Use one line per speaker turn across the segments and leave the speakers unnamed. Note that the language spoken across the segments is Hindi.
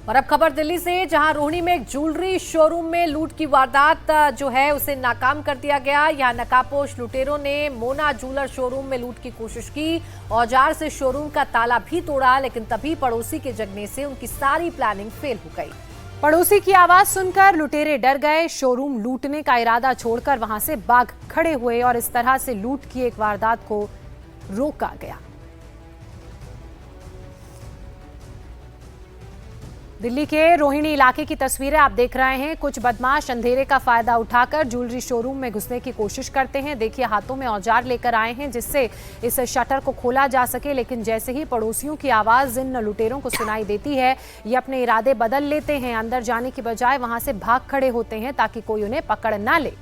और अब खबर दिल्ली से, जहां रोहिणी में एक ज्वेलरी शोरूम में लूट की वारदात जो है उसे नाकाम कर दिया गया। यहां नकाबपोश लुटेरों ने मोना ज्वेलर शोरूम में लूट की कोशिश की। औजार से शोरूम का ताला भी तोड़ा, लेकिन तभी पड़ोसी के जगने से उनकी सारी प्लानिंग फेल हो गई।
पड़ोसी की आवाज सुनकर लुटेरे डर गए। शोरूम लूटने का इरादा छोड़कर वहां से भाग खड़े हुए और इस तरह से लूट की एक वारदात को रोका गया। दिल्ली के रोहिणी इलाके की तस्वीरें आप देख रहे हैं। कुछ बदमाश अंधेरे का फायदा उठाकर ज्वेलरी शोरूम में घुसने की कोशिश करते हैं। देखिए, हाथों में औजार लेकर आए हैं जिससे इस शटर को खोला जा सके, लेकिन जैसे ही पड़ोसियों की आवाज इन लुटेरों को सुनाई देती है, ये अपने इरादे बदल लेते हैं। अंदर जाने की बजाय वहां से भाग खड़े होते हैं ताकि कोई उन्हें पकड़ ना ले।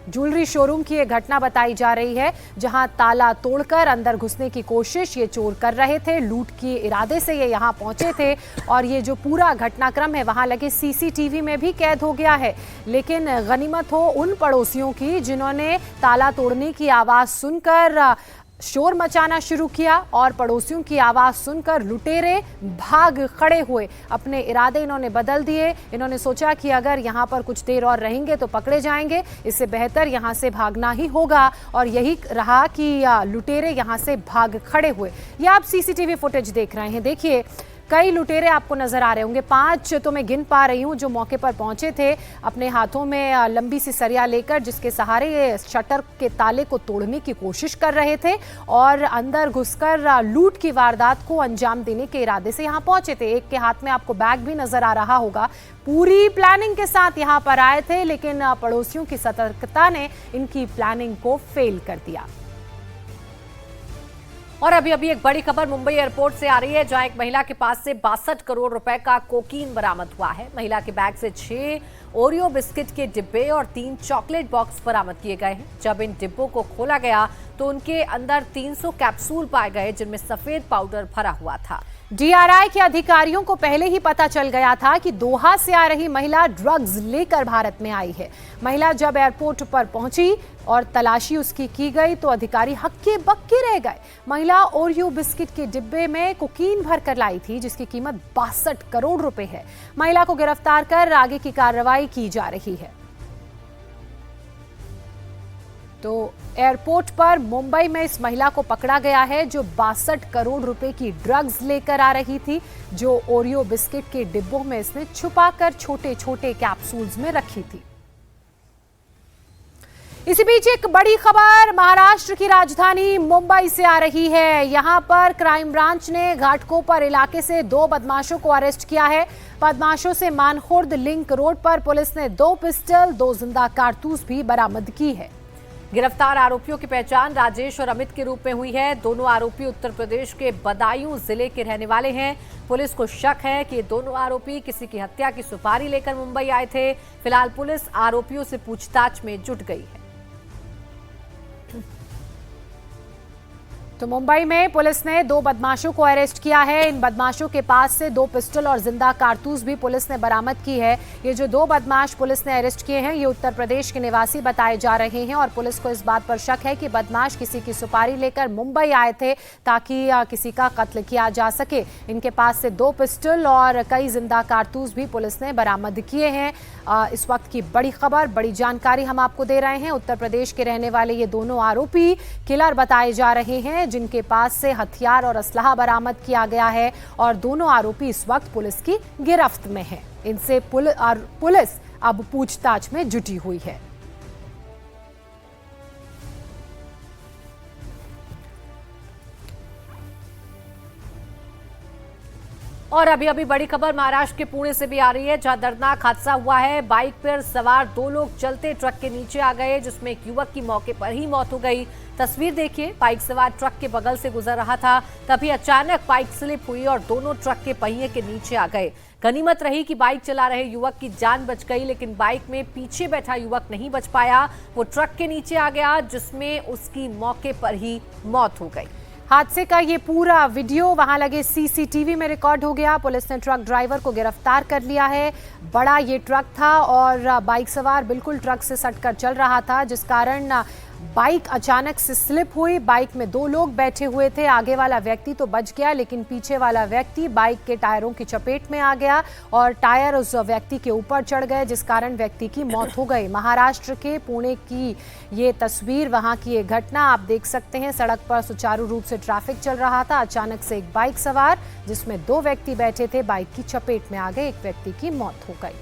ज्वेलरी शोरूम की यह घटना बताई जा रही है, जहां ताला तोड़कर अंदर घुसने की कोशिश ये चोर कर रहे थे। लूट के इरादे से ये यहां पहुंचे थे और ये जो पूरा घटनाक्रम है वहां लगे सीसीटीवी में भी कैद हो गया है। लेकिन गनीमत हो उन पड़ोसियों की जिन्होंने ताला तोड़ने की आवाज सुनकर शोर मचाना शुरू किया और पड़ोसियों की आवाज सुनकर लुटेरे भाग खड़े हुए। अपने इरादे इन्होंने बदल दिए। इन्होंने सोचा कि अगर यहाँ पर कुछ देर और रहेंगे तो पकड़े जाएंगे, इससे बेहतर यहाँ से भागना ही होगा। और यही रहा कि लुटेरे यहाँ से भाग खड़े हुए। ये आप सीसीटीवी फुटेज देख रहे हैं। देखिए, कई लुटेरे आपको नजर आ रहे होंगे। 5 तो मैं गिन पा रही हूं जो मौके पर पहुंचे थे, अपने हाथों में लंबी सी सरिया लेकर, जिसके सहारे ये शटर के ताले को तोड़ने की कोशिश कर रहे थे और अंदर घुसकर लूट की वारदात को अंजाम देने के इरादे से यहां पहुंचे थे। एक के हाथ में आपको बैग भी नजर आ रहा होगा। पूरी प्लानिंग के साथ यहां पर आए थे, लेकिन पड़ोसियों की सतर्कता ने इनकी प्लानिंग को फेल कर दिया।
और अभी एक बड़ी खबर मुंबई एयरपोर्ट से आ रही है, जहां एक महिला के पास से 62 करोड़ रुपए का कोकीन बरामद हुआ है। महिला के बैग से 6 ओरियो बिस्किट के डिब्बे और 3 चॉकलेट बॉक्स बरामद किए गए हैं। जब इन डिब्बों को खोला गया तो उनके अंदर 300 कैप्सूल पाए गए, जिनमें सफेद पाउडर भरा हुआ था।
डीआरआई के अधिकारियों को पहले ही पता चल गया था कि दोहा से आ रही महिला ड्रग्स लेकर भारत में आई है। महिला जब एयरपोर्ट पर पहुंची और तलाशी उसकी की गई तो अधिकारी हक्के बक्के रह गए। महिला ओरियो बिस्किट के डिब्बे में कोकीन भरकर लाई थी, जिसकी कीमत 62 करोड़ रुपए है। महिला को गिरफ्तार कर आगे की कार्रवाई की जा रही है। तो एयरपोर्ट पर मुंबई में इस महिला को पकड़ा गया है जो 62 करोड़ रुपए की ड्रग्स लेकर आ रही थी, जो ओरियो बिस्किट के डिब्बों में इसने छुपाकर छोटे छोटे कैप्सूल्स में रखी थी। इसी बीच एक बड़ी खबर महाराष्ट्र की राजधानी मुंबई से आ रही है। यहां पर क्राइम ब्रांच ने घाटकोपर इलाके से 2 बदमाशों को अरेस्ट किया है। बदमाशों से मानखुर्द लिंक रोड पर पुलिस ने 2 पिस्टल, 2 जिंदा कारतूस भी बरामद की है।
गिरफ्तार आरोपियों की पहचान राजेश और अमित के रूप में हुई है। दोनों आरोपी उत्तर प्रदेश के बदायूं जिले के रहने वाले हैं। पुलिस को शक है कि ये दोनों आरोपी किसी की हत्या की सुपारी लेकर मुंबई आए थे। फिलहाल पुलिस आरोपियों से पूछताछ में जुट गई है।
तो मुंबई में पुलिस ने 2 बदमाशों को अरेस्ट किया है। इन बदमाशों के पास से 2 पिस्टल और जिंदा कारतूस भी पुलिस ने बरामद की है। ये जो 2 बदमाश पुलिस ने अरेस्ट किए हैं, ये उत्तर प्रदेश के निवासी बताए जा रहे हैं और पुलिस को इस बात पर शक है कि बदमाश किसी की सुपारी लेकर मुंबई आए थे ताकि किसी का कत्ल किया जा सके। इनके पास से 2 पिस्टल और कई जिंदा कारतूस भी पुलिस ने बरामद किए हैं। इस वक्त की बड़ी खबर, बड़ी जानकारी हम आपको दे रहे हैं। उत्तर प्रदेश के रहने वाले ये दोनों आरोपी किलर बताए जा रहे हैं, जिनके पास से हथियार और असलहा बरामद किया गया है और दोनों आरोपी इस वक्त पुलिस की गिरफ्त में हैं। इनसे पुलिस अब पूछताछ में जुटी हुई है।
और अभी बड़ी खबर महाराष्ट्र के पुणे से भी आ रही है, जहां दर्दनाक हादसा हुआ है। बाइक पर सवार 2 लोग चलते ट्रक के नीचे आ गए, जिसमें एक युवक की मौके पर ही मौत हो गई। तस्वीर देखिए, बाइक सवार ट्रक के बगल से गुजर रहा था, तभी अचानक बाइक स्लिप हुई और दोनों ट्रक के पहिए के नीचे आ गए। गनीमत रही कि बाइक चला रहे युवक की जान बच गई, लेकिन बाइक में पीछे बैठा युवक नहीं बच पाया। वो ट्रक के नीचे आ गया, जिसमें उसकी मौके पर ही मौत हो गई।
हादसे का ये पूरा वीडियो वहां लगे सीसीटीवी में रिकॉर्ड हो गया। पुलिस ने ट्रक ड्राइवर को गिरफ्तार कर लिया है। बड़ा ये ट्रक था और बाइक सवार बिल्कुल ट्रक से सटकर चल रहा था, जिस कारण बाइक अचानक से स्लिप हुई। बाइक में 2 लोग बैठे हुए थे। आगे वाला व्यक्ति तो बच गया, लेकिन पीछे वाला व्यक्ति बाइक के टायरों की चपेट में आ गया और टायर उस व्यक्ति के ऊपर चढ़ गए, जिस कारण व्यक्ति की मौत हो गई। महाराष्ट्र के पुणे की ये तस्वीर, वहां की ये घटना आप देख सकते हैं। सड़क पर सुचारू रूप से ट्रैफिक चल रहा था। अचानक से एक बाइक सवार, जिसमें 2 व्यक्ति बैठे थे, बाइक की चपेट में आ गए। एक व्यक्ति की मौत हो गई।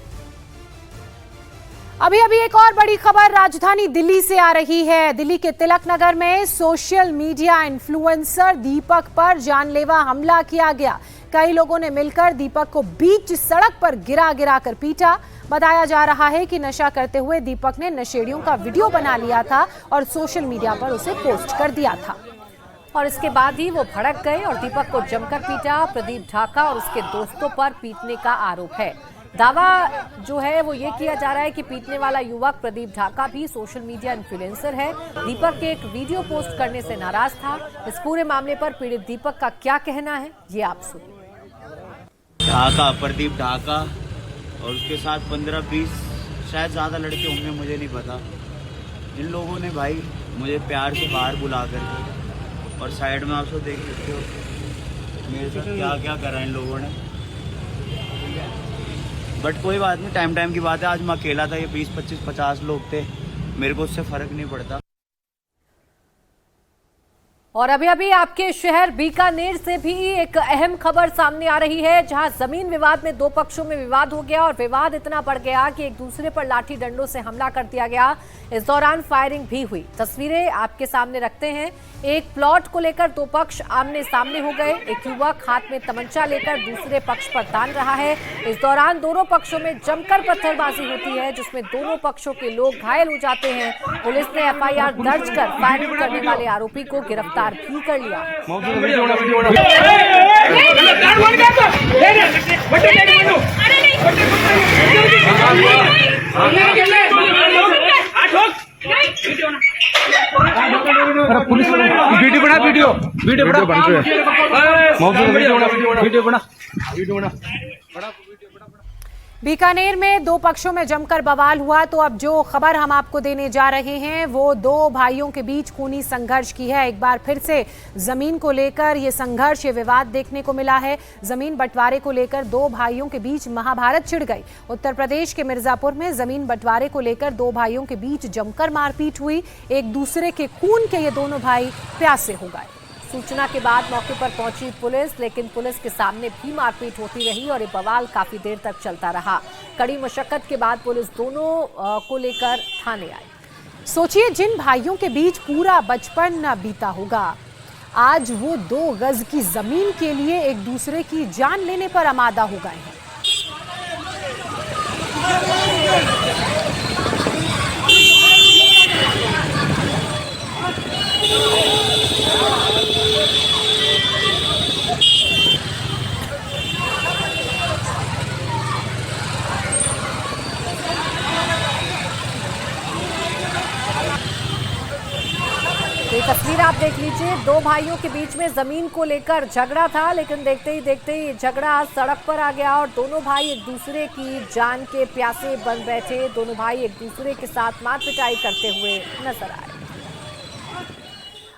अभी एक और बड़ी खबर राजधानी दिल्ली से आ रही है। दिल्ली के तिलक नगर में सोशल मीडिया इन्फ्लुएंसर दीपक पर जानलेवा हमला किया गया। कई लोगों ने मिलकर दीपक को बीच सड़क पर गिरा कर पीटा। बताया जा रहा है कि नशा करते हुए दीपक ने नशेड़ियों का वीडियो बना लिया था और सोशल मीडिया पर उसे पोस्ट कर दिया था।
और इसके बाद ही वो भड़क गए और दीपक को जमकर पीटा। प्रदीप ढाका और उसके दोस्तों पर पीटने का आरोप है। दावा जो है वो ये किया जा रहा है कि पीटने वाला युवक प्रदीप ढाका भी सोशल मीडिया इन्फ्लुएंसर है। दीपक के एक वीडियो पोस्ट करने से नाराज था। इस पूरे मामले पर पीड़ित दीपक का क्या कहना है, ये आप सुनिए।
ढाका, प्रदीप ढाका और उसके साथ 15-20 शायद ज़्यादा लड़के होंगे, मुझे नहीं पता। इन लोगों ने भाई मुझे प्यार से बाहर बुला करके, और साइड में आप सब देख सकते हो मेरे साथ क्या क्या करा इन लोगों ने। बट कोई बात नहीं, टाइम की बात है। आज मैं अकेला था, ये 20-25-50 लोग थे, मेरे को उससे फर्क नहीं पड़ता।
और अभी आपके शहर बीकानेर से भी एक अहम खबर सामने आ रही है, जहां जमीन विवाद में 2 पक्षों में विवाद हो गया और विवाद इतना बढ़ गया कि एक दूसरे पर लाठी डंडों से हमला कर दिया गया। इस दौरान फायरिंग भी हुई। तस्वीरें आपके सामने रखते हैं। एक प्लॉट को लेकर 2 पक्ष आमने सामने हो गए। एक युवक हाथ में तमंचा लेकर दूसरे पक्ष पर तान रहा है। इस दौरान दोनों पक्षों में जमकर पत्थरबाजी होती है, जिसमें दोनों पक्षों के लोग घायल हो जाते हैं। पुलिस ने FIR दर्ज कर फायरिंग करने वाले आरोपी को गिरफ्तार भी कर लिया।
पुलिस वीडियो बना।
बीकानेर में 2 पक्षों में जमकर बवाल हुआ। तो अब जो खबर हम आपको देने जा रहे हैं वो 2 भाइयों के बीच खूनी संघर्ष की है। एक बार फिर से जमीन को लेकर ये संघर्ष, ये विवाद देखने को मिला है। जमीन बंटवारे को लेकर 2 भाइयों के बीच महाभारत छिड़ गई। उत्तर प्रदेश के मिर्जापुर में जमीन बंटवारे को लेकर 2 भाइयों के बीच जमकर मारपीट हुई। एक दूसरे के खून के ये दोनों भाई प्यासे हो गए। सूचना के बाद मौके पर पहुंची पुलिस, लेकिन पुलिस के सामने भी मारपीट होती रही और ये बवाल काफी देर तक चलता रहा। कड़ी मशक्कत के बाद पुलिस दोनों को लेकर थाने आई। सोचिए, जिन भाइयों के बीच पूरा बचपन बीता होगा, आज वो 2 गज की जमीन के लिए एक दूसरे की जान लेने पर आमादा हो गए हैं।
ये तस्वीर आप देख लीजिए। 2 भाइयों के बीच में जमीन को लेकर झगड़ा था, लेकिन देखते ही ये झगड़ा सड़क पर आ गया और दोनों भाई एक दूसरे की जान के प्यासे बन बैठे। दोनों भाई एक दूसरे के साथ मार पिटाई करते हुए नजर आए।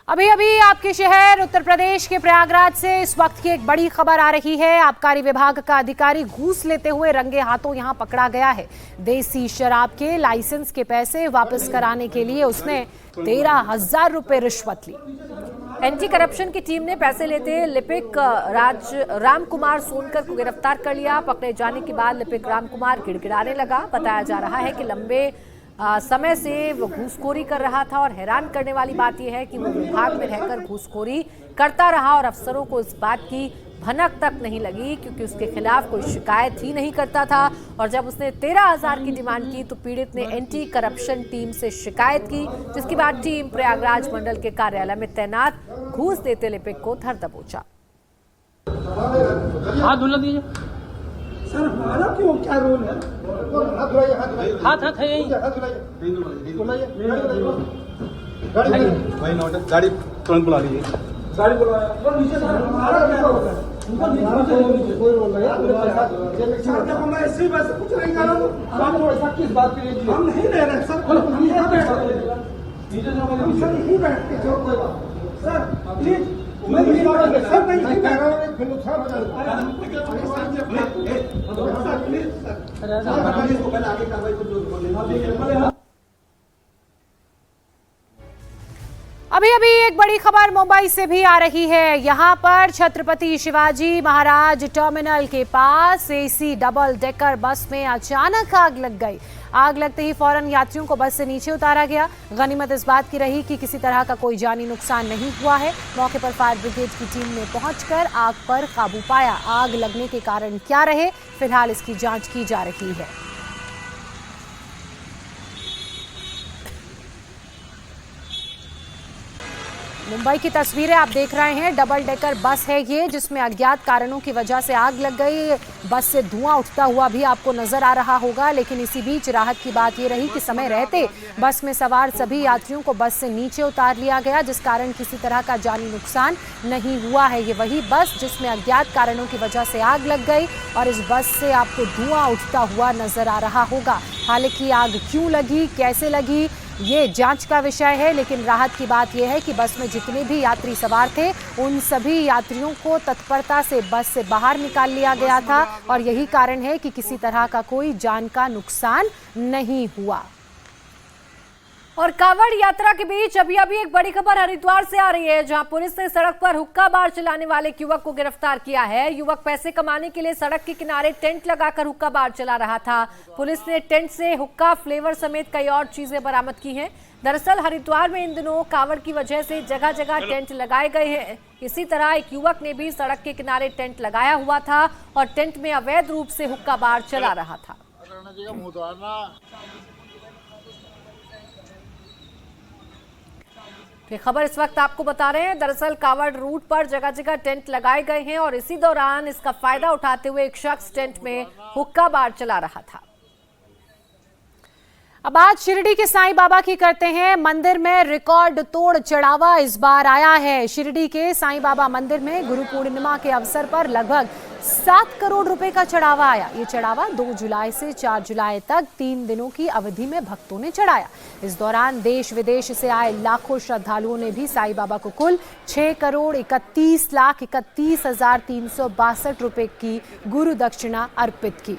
अभी आपके शहर उत्तर प्रदेश के प्रयागराज से इस वक्त की एक बड़ी खबर आ रही है। आबकारी विभाग का अधिकारी घूस लेते हुए रंगे हाथों यहां पकड़ा गया है। देसी शराब के लाइसेंस के पैसे वापस कराने के लिए उसने 13,000 रुपए रिश्वत ली।
एंटी करप्शन की टीम ने पैसे लेते लिपिक राम कुमार सोनकर को गिरफ्तार कर लिया। पकड़े जाने के बाद लिपिक राम कुमार गिड़गिड़ाने लगा। बताया जा रहा है कि लंबे समय से वो घूसखोरी कर रहा था और हैरान करने वाली बात यह है कि वो विभाग में रहकर घूसखोरी करता रहा और अफसरों को इस बात की भनक तक नहीं लगी, क्योंकि उसके खिलाफ कोई शिकायत ही नहीं करता था। और जब उसने 13,000 की डिमांड की तो पीड़ित ने एंटी करप्शन टीम से शिकायत की, जिसके बाद टीम प्रयागराज मंडल के कार्यालय में तैनात घूस देते लिपिक को धर दबोचा।
हाथ धुला दीजिए
सर, हमारा क्यों क्या रोल है?
हाथ है यही
गाड़ी तुरंत बुला लीजिए। गाड़ी बुला नीचे सर, हमारा क्या रोल है? कोई रोल नहीं है। इसी बस कुछ नहीं कर रहा हूँ। हम ऐसा किस बात के लिए हम नहीं ले रहे सर। हम यहाँ पे सर यहीं बैठ के चलो कोई बात सर प्लीज मैं नहीं सर मैं यहीं कह रहा हूँ फिर नुकसान हो जाएगा
अभी अभी एक बड़ी खबर मुंबई से भी आ रही है। यहाँ पर छत्रपति शिवाजी महाराज टर्मिनल के पास एसी डबल डेकर बस में अचानक आग लग गई। आग लगते ही फौरन यात्रियों को बस से नीचे उतारा गया। गनीमत इस बात की रही कि किसी तरह का कोई जानी नुकसान नहीं हुआ है। मौके पर फायर ब्रिगेड की टीम ने पहुंचकर आग पर काबू पाया। आग लगने के कारण क्या रहे, फिलहाल इसकी जांच की जा रही है। मुंबई की तस्वीरें आप देख रहे हैं। डबल डेकर बस है ये, जिसमें अज्ञात कारणों की वजह से आग लग गई। बस से धुआं उठता हुआ भी आपको नजर आ रहा होगा, लेकिन इसी बीच राहत की बात ये रही कि समय रहते बस में सवार सभी यात्रियों को बस से नीचे उतार लिया गया, जिस कारण किसी तरह का जानी नुकसान नहीं हुआ है। ये वही बस जिसमें अज्ञात कारणों की वजह से आग लग गई और इस बस से आपको धुआं उठता हुआ नजर आ रहा होगा। हालांकि आग क्यों लगी, कैसे लगी, ये जांच का विषय है, लेकिन राहत की बात यह है कि बस में जितने भी यात्री सवार थे उन सभी यात्रियों को तत्परता से बस से बाहर निकाल लिया गया था और यही कारण है कि किसी तरह का कोई जान का नुकसान नहीं हुआ।
और कांवड़ यात्रा के बीच अभी अभी एक बड़ी खबर हरिद्वार से आ रही है, जहां पुलिस ने सड़क पर हुक्का बार चलाने वाले एक युवक को गिरफ्तार किया है। युवक पैसे कमाने के लिए सड़क के किनारे टेंट लगाकर हुक्का बार चला रहा था। पुलिस ने टेंट से हुक्का, फ्लेवर समेत कई और चीजें बरामद की हैं। दरअसल हरिद्वार में इन दिनों कांवड़ की वजह से जगह जगह टेंट लगाए गए हैं। इसी तरह एक युवक ने भी सड़क के किनारे टेंट लगाया हुआ था और टेंट में अवैध रूप से हुक्का बार चला रहा था। ये खबर इस वक्त आपको बता रहे हैं। दरअसल कांवड़ रूट पर जगह जगह टेंट लगाए गए हैं और इसी दौरान इसका फायदा उठाते हुए एक शख्स टेंट में हुक्का बार चला रहा था।
अब आज शिरडी के साईं बाबा की करते हैं। मंदिर में रिकॉर्ड तोड़ चढ़ावा इस बार आया है। शिरडी के साईं बाबा मंदिर में गुरु पूर्णिमा के अवसर पर लगभग 7 करोड़ रुपए का चढ़ावा आया। ये चढ़ावा 2 जुलाई से 4 जुलाई तक 3 दिनों की अवधि में भक्तों ने चढ़ाया। इस दौरान देश विदेश से आए लाखों श्रद्धालुओं ने भी साईं बाबा को कुल 6,31,31,362 रुपए की गुरु दक्षिणा अर्पित की।